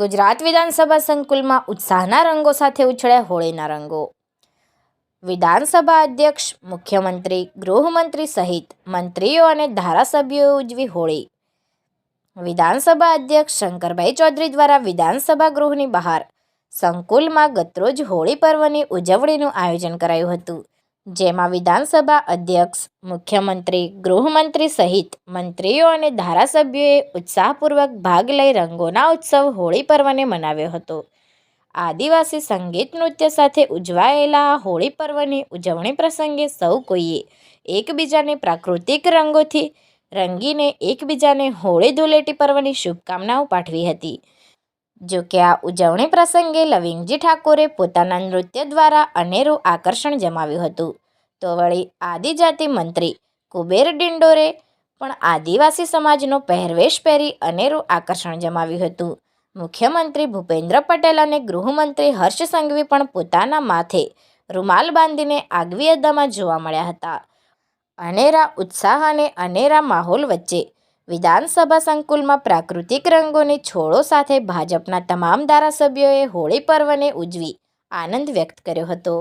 ગુજરાત વિધાનસભા સંકુલમાં ઉત્સાહના રંગો સાથે ઉછળ્યા હોળીના રંગો. વિધાનસભા અધ્યક્ષ, મુખ્યમંત્રી, ગૃહમંત્રી સહિત મંત્રીઓ અને ધારાસભ્યોએ ઉજવી હોળી. વિધાનસભા અધ્યક્ષ શંકરભાઈ ચૌધરી દ્વારા વિધાનસભા ગૃહની બહાર સંકુલમાં ગતરોજ હોળી પર્વની ઉજવણીનું આયોજન કરાયું હતું, જેમાં વિધાનસભા અધ્યક્ષ, મુખ્યમંત્રી, ગૃહમંત્રી સહિત મંત્રીઓ અને ધારાસભ્યોએ ઉત્સાહપૂર્વક ભાગ લઈ રંગોના ઉત્સવ હોળી પર્વને મનાવ્યો હતો. આદિવાસી સંગીત નૃત્ય સાથે ઉજવાયેલા આ હોળી પર્વની ઉજવણી પ્રસંગે સૌ કોઈએ એકબીજાને પ્રાકૃતિક રંગોથી રંગીને એકબીજાને હોળી ધૂળેટી પર્વની શુભકામનાઓ પાઠવી હતી. જોકે આ ઉજવણી પ્રસંગે લવિંગજી ઠાકોરે પોતાના નૃત્ય દ્વારા અનેરું આકર્ષણ જમાવ્યું હતું, તો વળી આદિજાતિ મંત્રી કુબેર ડિંડોરે પણ આદિવાસી સમાજનો પહેરવેશ પહેરી અનેરું આકર્ષણ જમાવ્યું હતું. મુખ્યમંત્રી ભૂપેન્દ્ર પટેલ અને ગૃહમંત્રી હર્ષ સંઘવી પણ પોતાના માથે રૂમાલ બાંધીને આગવી અદામાં જોવા મળ્યા હતા. અનેરા ઉત્સાહ અને અનેરા માહોલ વચ્ચે વિધાનસભા સંકુલમાં પ્રાકૃતિક રંગોની છોડો સાથે ભાજપના તમામ ધારાસભ્યોએ હોળી પર્વને ઉજવી આનંદ વ્યક્ત કર્યો હતો.